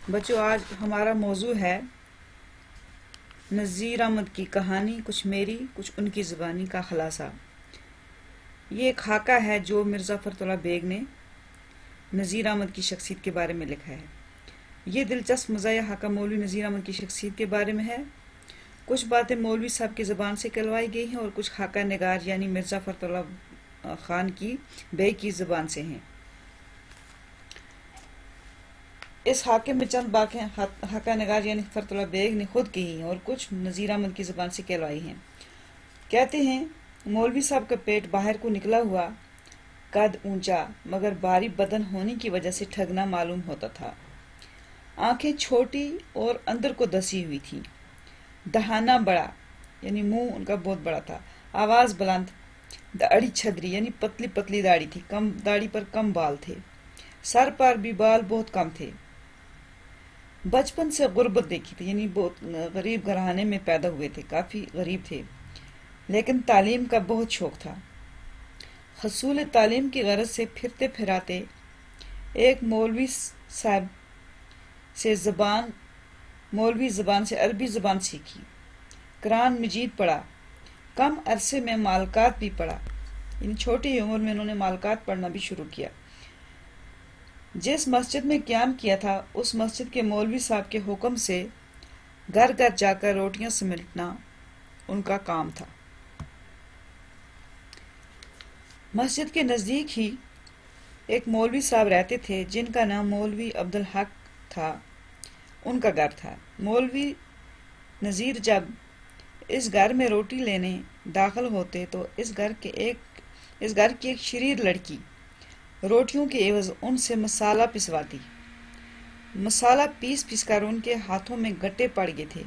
بچوں، آج ہمارا موضوع ہے نذیر احمد کی کہانی، کچھ میری کچھ ان کی زبانی کا خلاصہ۔ یہ ایک خاکہ ہے جو مرزا فرت اللہ بیگ نے نذیر احمد کی شخصیت کے بارے میں لکھا ہے۔ یہ دلچسپ مزاحیہ خاکہ مولوی نذیر احمد کی شخصیت کے بارے میں ہے۔ کچھ باتیں مولوی صاحب کی زبان سے کہلوائی گئی ہیں اور کچھ خاکہ نگار یعنی مرزا فرت اللہ خان کی بیگ کی زبان سے ہیں۔ اس خاکے میں چند باتیں خاکہ نگار یعنی فرت اللہ بیگ نے خود کہی ہیں اور کچھ نذیر احمد کی زبان سے کہلوائی ہیں۔ کہتے ہیں، مولوی صاحب کا پیٹ باہر کو نکلا ہوا، قد اونچا مگر بھاری بدن ہونے کی وجہ سے ٹھگنا معلوم ہوتا تھا۔ آنکھیں چھوٹی اور اندر کو دسی ہوئی تھیں۔ دہانہ بڑا یعنی منہ ان کا بہت بڑا تھا۔ آواز بلند۔ داڑھی چھدری یعنی پتلی پتلی داڑھی تھی، داڑھی پر کم بال تھے۔ سر پر بھی بال بہت کم تھے۔ بچپن سے غربت دیکھی تھی، یعنی بہت غریب گھرانے میں پیدا ہوئے تھے، کافی غریب تھے، لیکن تعلیم کا بہت شوق تھا۔ حصول تعلیم کی غرض سے پھرتے پھراتے ایک مولوی صاحب سے مولوی زبان سے عربی زبان سیکھی، قرآن مجید پڑھا، کم عرصے میں مالکات بھی پڑھا، یعنی چھوٹی عمر میں انہوں نے مالکات پڑھنا بھی شروع کیا۔ جس مسجد میں قیام کیا تھا اس مسجد کے مولوی صاحب کے حکم سے گھر گھر جا کر روٹیاں سمیٹنا ان کا کام تھا۔ مسجد کے نزدیک ہی ایک مولوی صاحب رہتے تھے جن کا نام مولوی عبدالحق تھا، ان کا گھر تھا۔ مولوی نذیر جب اس گھر میں روٹی لینے داخل ہوتے تو اس گھر کی ایک شریر لڑکی روٹیوں کے عوض ان سے مسالہ پسواتی۔ مسالہ پیس کر ان کے ہاتھوں میں گٹے پڑ گئے تھے۔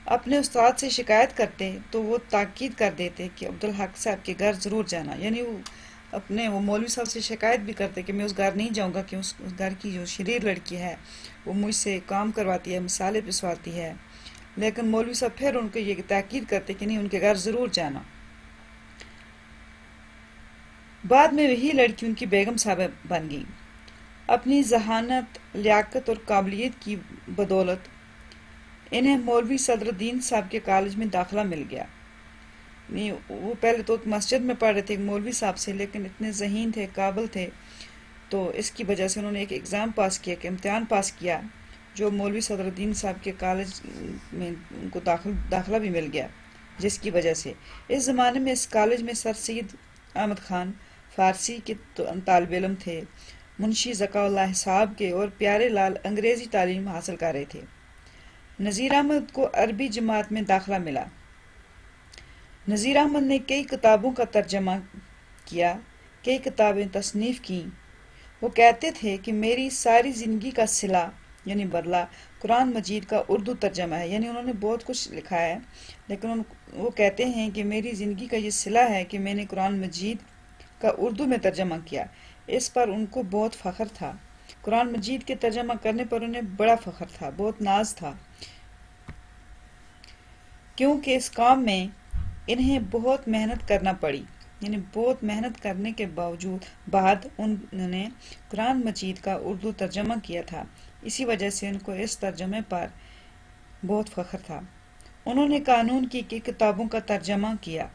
اپنے استاد سے شکایت کرتے تو وہ تاکید کر دیتے کہ عبدالحق صاحب کے گھر ضرور جانا، یعنی وہ مولوی صاحب سے شکایت بھی کرتے کہ میں اس گھر نہیں جاؤں گا کہ اس گھر کی جو شریر لڑکی ہے وہ مجھ سے کام کرواتی ہے، مسالے پسواتی ہے، لیکن مولوی صاحب پھر ان کو یہ تاکید کرتے کہ نہیں، ان کے گھر ضرور جانا۔ بعد میں وہی لڑکی ان کی بیگم صاحبہ بن گئی۔ اپنی ذہانت، لیاقت اور قابلیت کی بدولت انہیں مولوی صدر الدین صاحب کے کالج میں داخلہ مل گیا۔ وہ پہلے تو مسجد میں پڑھ رہے تھے مولوی صاحب سے، لیکن اتنے ذہین تھے، قابل تھے، تو اس کی وجہ سے انہوں نے ایک ایگزام پاس کیا، ایک امتحان پاس کیا، جو مولوی صدر الدین صاحب کے کالج میں ان کو داخلہ بھی مل گیا، جس کی وجہ سے اس زمانے میں اس کالج میں سر سید احمد خان فارسی کے طالب علم تھے، منشی ذکاء اللہ صاحب کے اور پیارے لال انگریزی تعلیم حاصل کر رہے تھے۔ نذیر احمد کو عربی جماعت میں داخلہ ملا۔ نذیر احمد نے کئی کتابوں کا ترجمہ کیا، کئی کتابیں تصنیف کیں۔ وہ کہتے تھے کہ میری ساری زندگی کا صلہ یعنی بدلہ قرآن مجید کا اردو ترجمہ ہے، یعنی انہوں نے بہت کچھ لکھا ہے، لیکن وہ کہتے ہیں کہ میری زندگی کا یہ صلہ ہے کہ میں نے قرآن مجید کا اردو میں ترجمہ کیا۔ اس پر ان کو بہت فخر تھا۔ قرآن مجید کے ترجمہ کرنے پر انہیں بڑا فخر تھا، بہت ناز تھا، کیونکہ اس کام میں انہیں بہت محنت کرنا پڑی، یعنی بہت محنت کرنے کے بعد انہوں نے قرآن مجید کا اردو ترجمہ کیا تھا، اسی وجہ سے ان کو اس ترجمے پر بہت فخر تھا۔ انہوں نے قانون کی کتابوں کا ترجمہ کیا۔